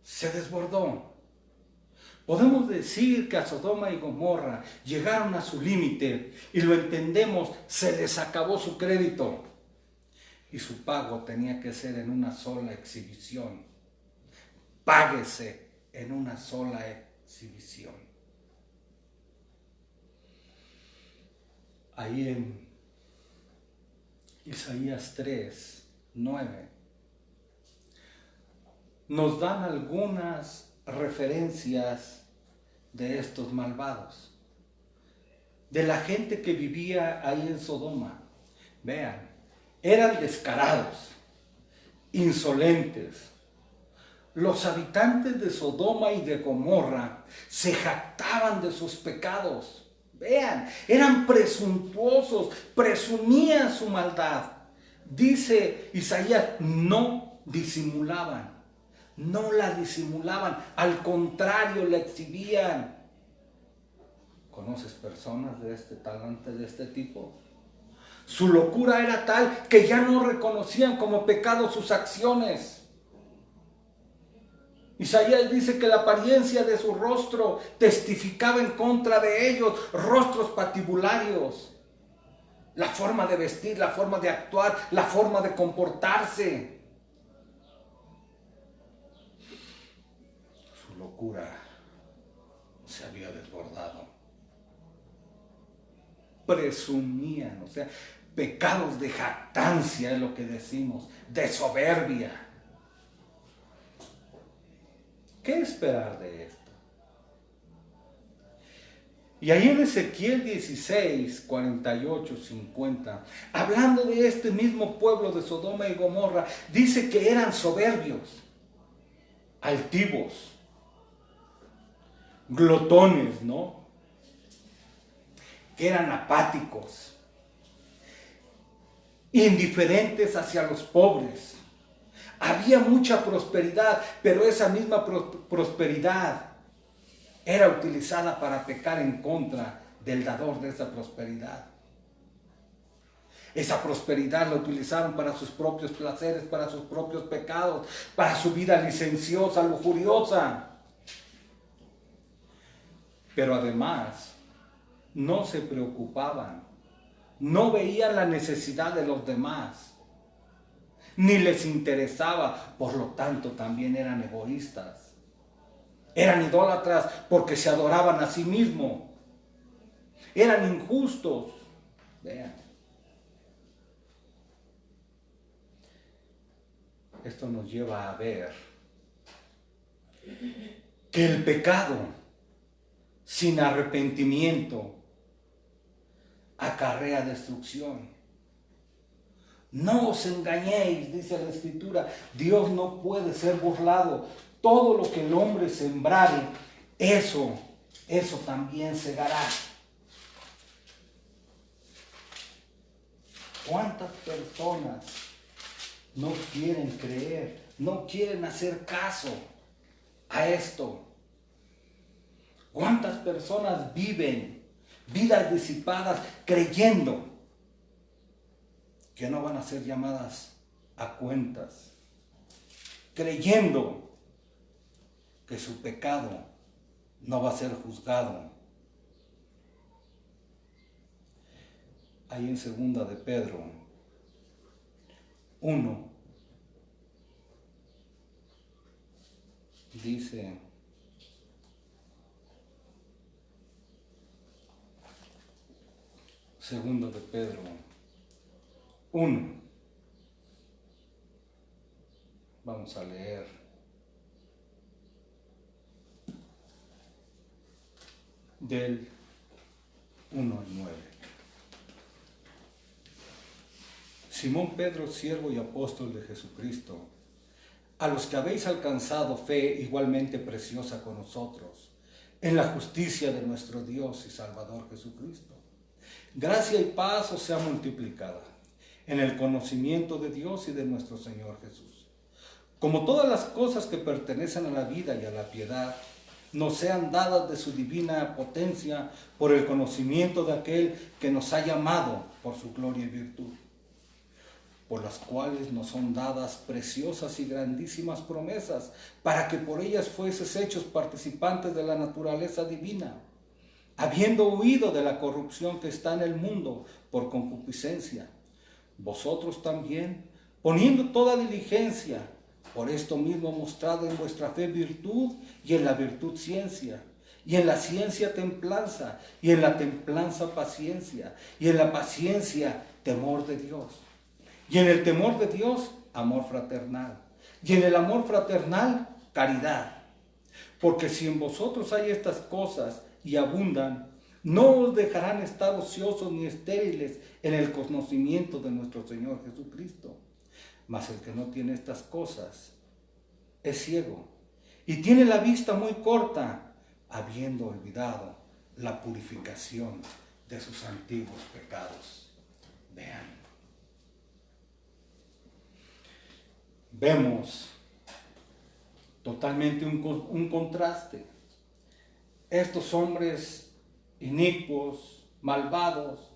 Se desbordó. Podemos decir que a Sodoma y Gomorra llegaron a su límite y lo entendemos, se les acabó su crédito y su pago tenía que ser en una sola exhibición. Páguese en una sola exhibición. Ahí en Isaías 3:9 nos dan algunas referencias de estos malvados, de la gente que vivía ahí en Sodoma. Vean, eran descarados, insolentes. Los habitantes de Sodoma y de Gomorra se jactaban de sus pecados. Vean, eran presuntuosos, presumían su maldad. Dice Isaías, no disimulaban, no la disimulaban, al contrario, la exhibían. ¿Conoces personas de este talante, de este tipo? Su locura era tal que ya no reconocían como pecado sus acciones. Isaías dice que la apariencia de su rostro testificaba en contra de ellos, rostros patibularios. La forma de vestir, la forma de actuar, la forma de comportarse. Su locura se había desbordado. Presumían, o sea, pecados de jactancia es lo que decimos, de soberbia. ¿Qué esperar de esto? Y ahí en Ezequiel 16, 48, 50, hablando de este mismo pueblo de Sodoma y Gomorra, dice que eran soberbios, altivos, glotones, ¿no? Que eran apáticos, indiferentes hacia los pobres. Había mucha prosperidad, pero esa misma prosperidad era utilizada para pecar en contra del dador de esa prosperidad. Esa prosperidad la utilizaron para sus propios placeres, para sus propios pecados, para su vida licenciosa, lujuriosa. Pero además, no se preocupaban, no veían la necesidad de los demás, ni les interesaba, por lo tanto también eran egoístas. Eran idólatras porque se adoraban a sí mismos. Eran injustos. Vean. Esto nos lleva a ver que el pecado sin arrepentimiento acarrea destrucción. No os engañéis, dice la Escritura, Dios no puede ser burlado. Todo lo que el hombre sembrare, eso también segará. ¿Cuántas personas no quieren creer, no quieren hacer caso a esto? ¿Cuántas personas viven vidas disipadas creyendo que no van a ser llamadas a cuentas, creyendo que su pecado no va a ser juzgado? ahí en segunda de Pedro 1, dice: segunda de Pedro 1, vamos a leer del 1 al 9. Simón Pedro, siervo y apóstol de Jesucristo, a los que habéis alcanzado fe igualmente preciosa con nosotros, en la justicia de nuestro Dios y Salvador Jesucristo. Gracia y paz os sea multiplicada en el conocimiento de Dios y de nuestro Señor Jesús. Como todas las cosas que pertenecen a la vida y a la piedad, nos sean dadas de su divina potencia por el conocimiento de aquel que nos ha llamado por su gloria y virtud, por las cuales nos son dadas preciosas y grandísimas promesas, para que por ellas fueses hechos participantes de la naturaleza divina, habiendo huido de la corrupción que está en el mundo por concupiscencia. Vosotros también, poniendo toda diligencia, por esto mismo mostrad en vuestra fe virtud, y en la virtud ciencia, y en la ciencia templanza, y en la templanza paciencia, y en la paciencia temor de Dios, y en el temor de Dios amor fraternal, y en el amor fraternal caridad. Porque si en vosotros hay estas cosas y abundan, no os dejarán estar ociosos ni estériles en el conocimiento de nuestro Señor Jesucristo. Mas el que no tiene estas cosas es ciego y tiene la vista muy corta, habiendo olvidado la purificación de sus antiguos pecados. Vean. Vemos totalmente un contraste. Estos hombres inicuos, malvados,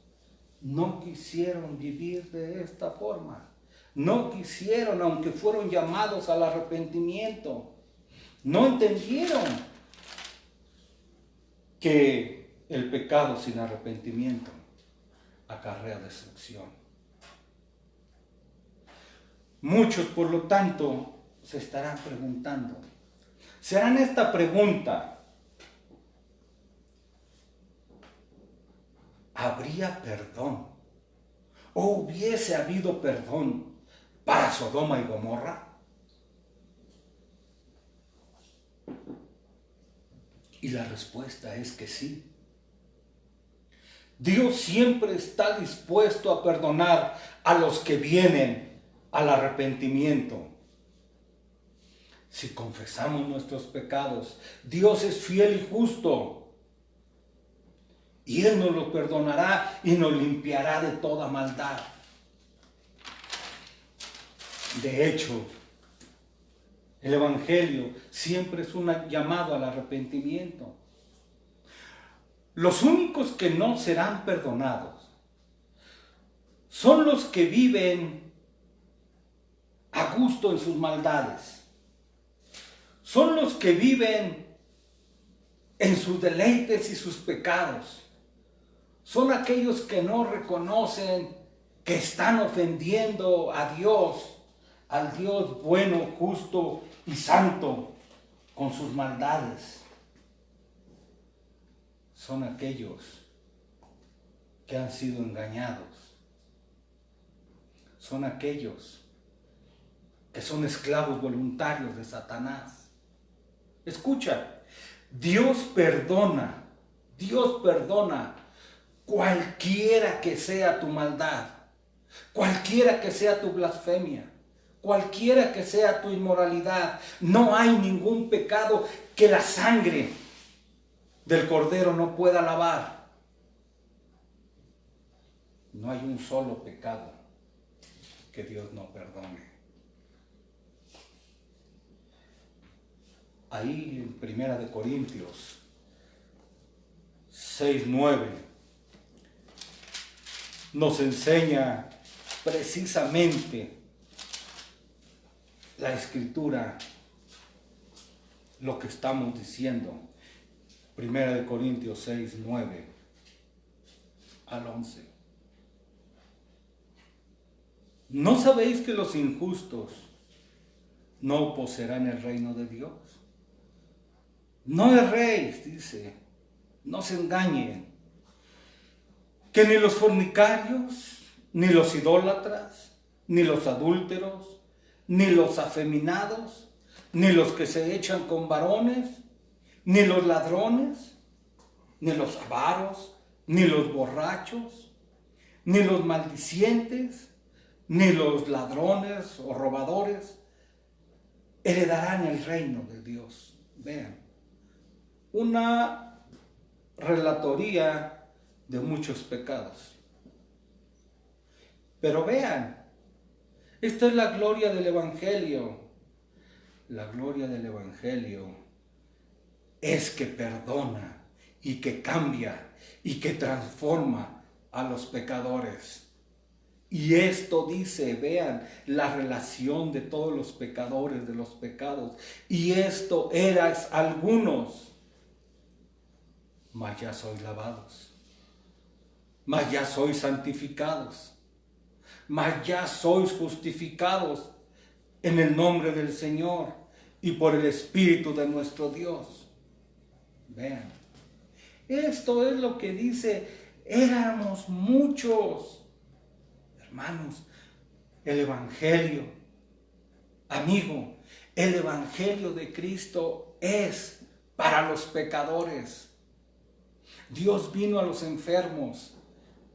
no quisieron vivir de esta forma. No quisieron, aunque fueron llamados al arrepentimiento. No entendieron que el pecado sin arrepentimiento acarrea destrucción. Muchos, por lo tanto, se estarán preguntando, se harán esta pregunta: ¿habría perdón o hubiese habido perdón para Sodoma y Gomorra? Y la respuesta es que sí. Dios siempre está dispuesto a perdonar a los que vienen al arrepentimiento. Si confesamos nuestros pecados, Dios es fiel y justo, y Él nos lo perdonará y nos limpiará de toda maldad. De hecho, el Evangelio siempre es un llamado al arrepentimiento. Los únicos que no serán perdonados son los que viven a gusto en sus maldades. Son los que viven en sus deleites y sus pecados. Son aquellos que no reconocen que están ofendiendo a Dios, al Dios bueno, justo y santo, con sus maldades. Son aquellos que han sido engañados. Son aquellos que son esclavos voluntarios de Satanás. Escucha, Dios perdona cualquiera que sea tu maldad, cualquiera que sea tu blasfemia, cualquiera que sea tu inmoralidad. No hay ningún pecado que la sangre del Cordero no pueda lavar. No hay un solo pecado que Dios no perdone. Ahí en Primera de Corintios 6:9 nos enseña precisamente la Escritura lo que estamos diciendo. Primera de Corintios 6:9 al 11. ¿No sabéis que los injustos no poseerán el reino de Dios? No erréis, dice, no se engañen, que ni los fornicarios, ni los idólatras, ni los adúlteros, ni los afeminados, ni los que se echan con varones, ni los ladrones, ni los avaros, ni los borrachos, ni los maldicientes, ni los ladrones o robadores heredarán el reino de Dios. Vean, una relatoría de muchos pecados. Pero vean, esta es la gloria del Evangelio. La gloria del Evangelio es que perdona y que cambia y que transforma a los pecadores. Y esto dice, vean, la relación de todos los pecadores, de los pecados. Y esto eras algunos, mas ya sois lavados, mas ya sois santificados, mas ya sois justificados en el nombre del Señor y por el Espíritu de nuestro Dios. Vean, esto es lo que dice, éramos muchos. Hermanos, el Evangelio, amigo, el Evangelio de Cristo es para los pecadores. Dios vino a los enfermos,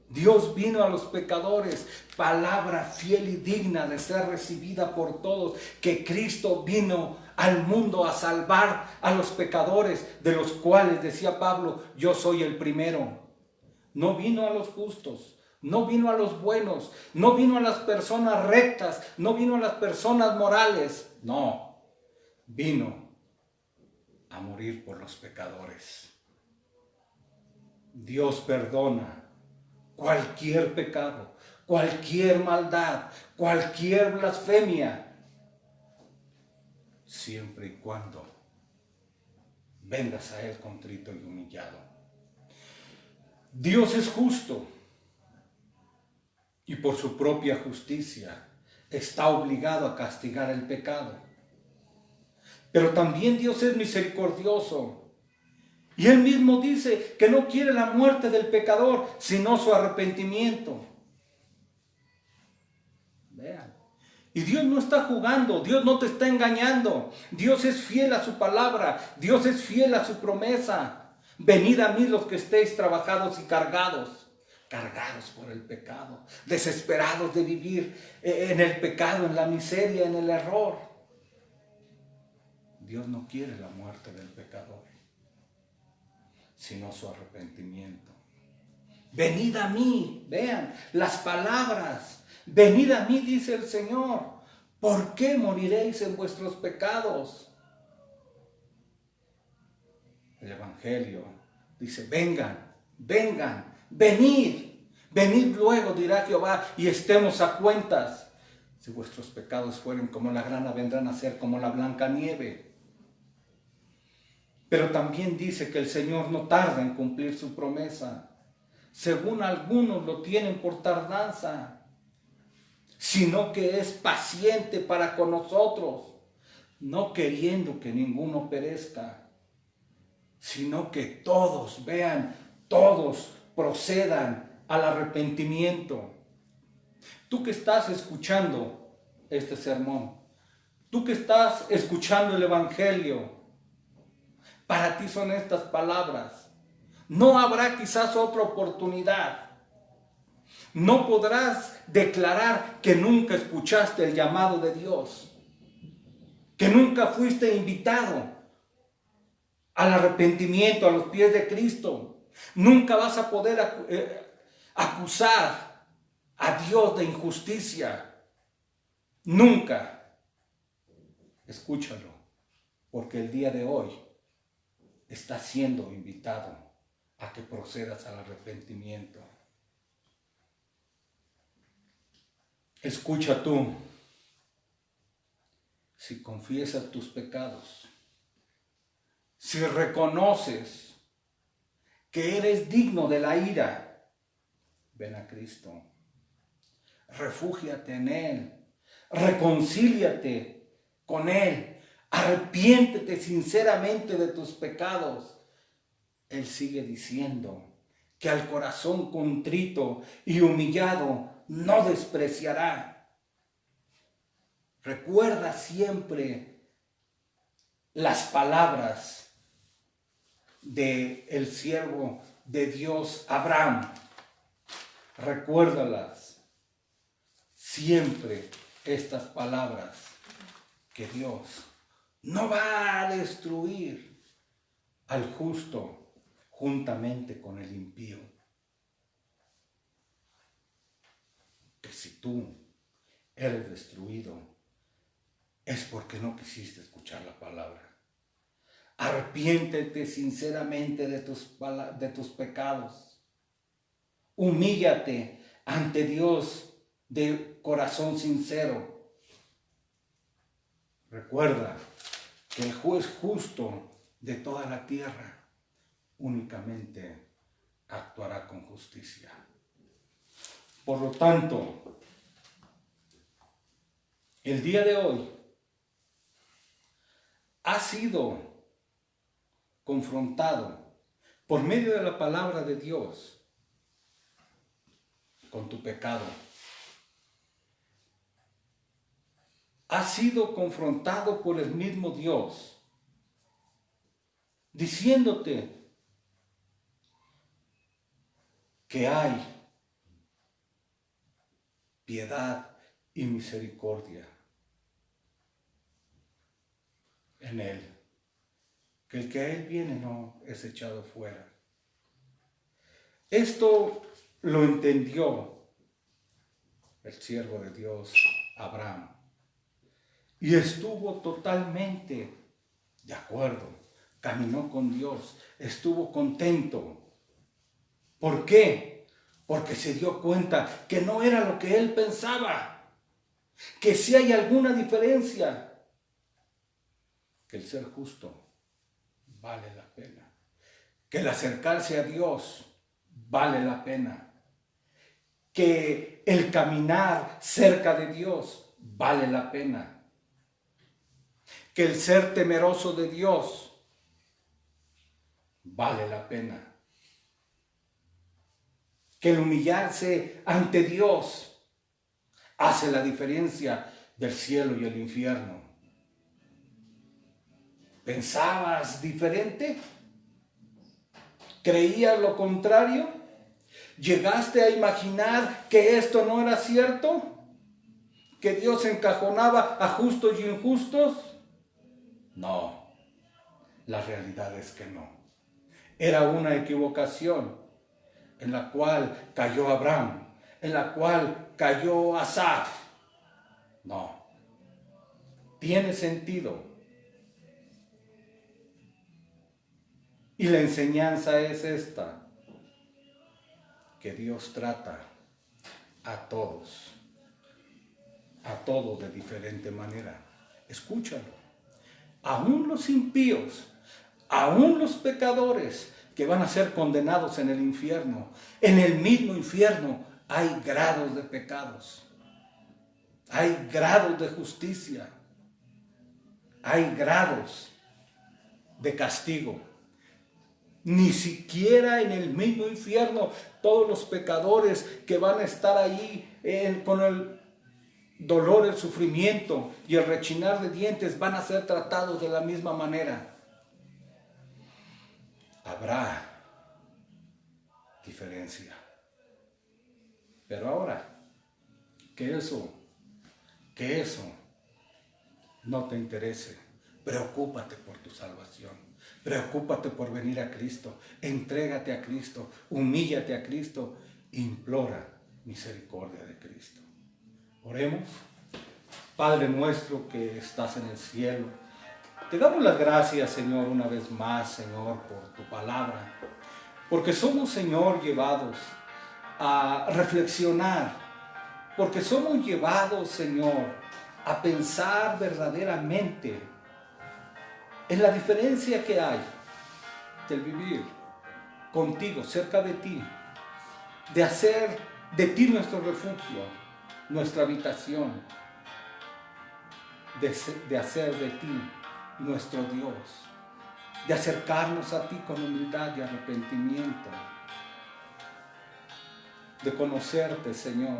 Dios vino a los pecadores, palabra fiel y digna de ser recibida por todos, que Cristo vino al mundo a salvar a los pecadores, de los cuales decía Pablo, yo soy el primero. No vino a los justos, no vino a los buenos, no vino a las personas rectas, no vino a las personas morales, no, vino a morir por los pecadores. Dios perdona cualquier pecado, cualquier maldad, cualquier blasfemia, siempre y cuando vengas a Él contrito y humillado. Dios es justo y por su propia justicia está obligado a castigar el pecado. Pero también Dios es misericordioso. Y Él mismo dice que no quiere la muerte del pecador, sino su arrepentimiento. Vean. Y Dios no está jugando, Dios no te está engañando. Dios es fiel a su palabra, Dios es fiel a su promesa. Venid a mí los que estéis trabajados y cargados por el pecado, desesperados de vivir en el pecado, en la miseria, en el error. Dios no quiere la muerte del pecador, sino su arrepentimiento. Venid a mí, vean las palabras, venid a mí, dice el Señor. ¿Por qué moriréis en vuestros pecados? El Evangelio dice, vengan, vengan, venid luego, dirá Jehová, y estemos a cuentas. Si vuestros pecados fueren como la grana, vendrán a ser como la blanca nieve. Pero también dice que el Señor no tarda en cumplir su promesa, según algunos lo tienen por tardanza, sino que es paciente para con nosotros, no queriendo que ninguno perezca, sino que todos, vean, todos procedan al arrepentimiento. Tú que estás escuchando este sermón, tú que estás escuchando el Evangelio, para ti son estas palabras. No habrá quizás otra oportunidad. No podrás declarar que nunca escuchaste el llamado de Dios, que nunca fuiste invitado al arrepentimiento a los pies de Cristo. Nunca vas a poder acusar a Dios de injusticia. Nunca. Escúchalo, porque el día de hoy estás siendo invitado a que procedas al arrepentimiento. Escucha tú, si confiesas tus pecados, si reconoces que eres digno de la ira, ven a Cristo. refúgiate en Él, reconcíliate con Él, arrepiéntete sinceramente de tus pecados. Él sigue diciendo que al corazón contrito y humillado no despreciará. Recuerda siempre las palabras del siervo de Dios Abraham. Recuérdalas siempre, estas palabras, que Dios no va a destruir al justo juntamente con el impío. Que si tú eres destruido, es porque no quisiste escuchar la palabra. Arrepiéntete sinceramente de tus pecados. Humíllate ante Dios de corazón sincero. Recuerda que el juez justo de toda la tierra únicamente actuará con justicia. Por lo tanto, el día de hoy has sido confrontado por medio de la palabra de Dios con tu pecado. Has sido confrontado por el mismo Dios, diciéndote que hay piedad y misericordia en Él, que el que a Él viene no es echado fuera. Esto lo entendió el siervo de Dios, Abraham, y estuvo totalmente de acuerdo, caminó con Dios, estuvo contento. ¿Por qué? Porque se dio cuenta que no era lo que él pensaba, que si hay alguna diferencia, que el ser justo vale la pena, que el acercarse a Dios vale la pena, que el caminar cerca de Dios vale la pena, que el ser temeroso de Dios vale la pena, que el humillarse ante Dios hace la diferencia del cielo y el infierno. ¿Pensabas diferente? ¿Creías lo contrario? ¿Llegaste a imaginar que esto no era cierto? ¿Que Dios encajonaba a justos y injustos? No, la realidad es que no. Era una equivocación en la cual cayó Abraham, en la cual cayó Asaf. No, tiene sentido. Y la enseñanza es esta, que Dios trata a todos de diferente manera. Escúchalo. Aún los impíos, aún los pecadores que van a ser condenados en el infierno, en el mismo infierno hay grados de pecados, hay grados de justicia, hay grados de castigo. Ni siquiera en el mismo infierno todos los pecadores que van a estar allí con el dolor, el sufrimiento y el rechinar de dientes van a ser tratados de la misma manera. Habrá diferencia. Pero ahora, que eso no te interese. Preocúpate por tu salvación. Preocúpate por venir a Cristo. Entrégate a Cristo. Humíllate a Cristo. Implora misericordia de Cristo. Oremos. Padre nuestro que estás en el cielo, te damos las gracias, Señor, una vez más, Señor, por tu palabra. Porque somos, Señor, llevados a reflexionar. Porque somos llevados, Señor, a pensar verdaderamente en la diferencia que hay del vivir contigo, cerca de ti, de hacer de ti nuestro refugio, nuestra habitación, de hacer de ti nuestro Dios, de acercarnos a ti con humildad y arrepentimiento, de conocerte, Señor,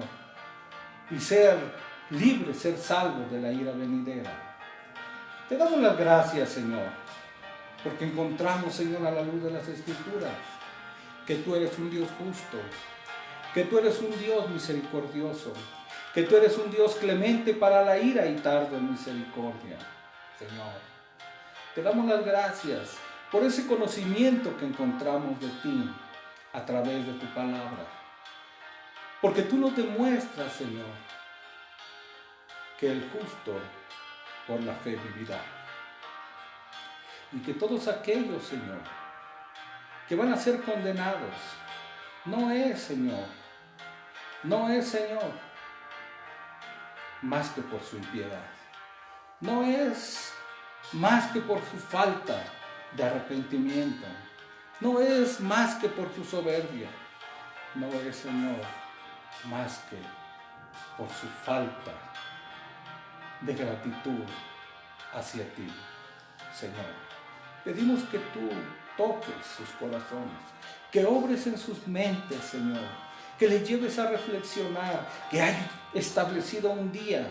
y ser libres, ser salvos de la ira venidera. Te damos las gracias, Señor, porque encontramos, Señor, a la luz de las Escrituras, que tú eres un Dios justo, que tú eres un Dios misericordioso, que tú eres un Dios clemente para la ira y tardo en misericordia, Señor. Te damos las gracias por ese conocimiento que encontramos de ti a través de tu palabra. Porque tú nos demuestras, Señor, que el justo por la fe vivirá. Y que todos aquellos, Señor, que van a ser condenados, no es, Señor, más que por su impiedad. No es más que por su falta de arrepentimiento. No es más que por su soberbia. No es, Señor, más que por su falta de gratitud hacia ti, Señor. Pedimos que tú toques sus corazones, que obres en sus mentes, Señor, que les lleves a reflexionar, que hay establecido un día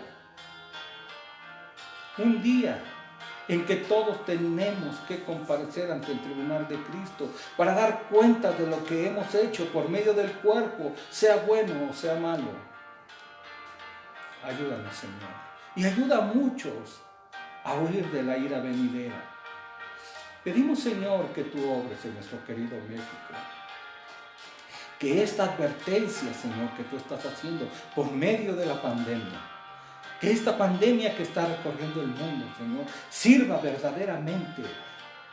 en que todos tenemos que comparecer ante el tribunal de Cristo para dar cuenta de lo que hemos hecho por medio del cuerpo, sea bueno o sea malo. Ayúdanos, Señor, y ayuda a muchos a huir de la ira venidera. Pedimos, Señor, que tú obres en nuestro querido México. Que esta advertencia, Señor, que tú estás haciendo por medio de la pandemia, que esta pandemia que está recorriendo el mundo, Señor, sirva verdaderamente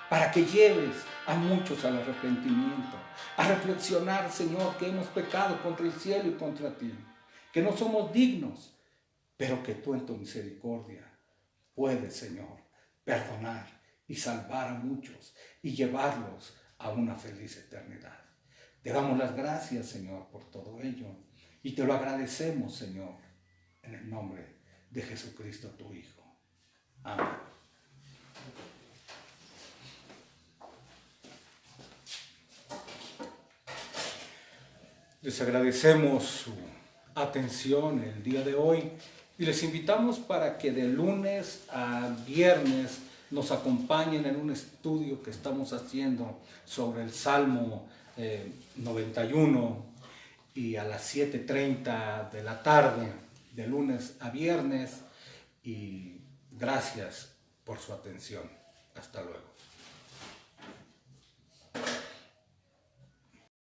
para que lleves a muchos al arrepentimiento, a reflexionar, Señor, que hemos pecado contra el cielo y contra ti, que no somos dignos, pero que tú en tu misericordia puedes, Señor, perdonar y salvar a muchos y llevarlos a una feliz eternidad. Te damos las gracias, Señor, por todo ello y te lo agradecemos, Señor, en el nombre de Jesucristo, tu Hijo. Amén. Les agradecemos su atención el día de hoy y les invitamos para que de lunes a viernes nos acompañen en un estudio que estamos haciendo sobre el Salmo 91 y a las 7:30 de la tarde, de lunes a viernes, y gracias por su atención. Hasta luego.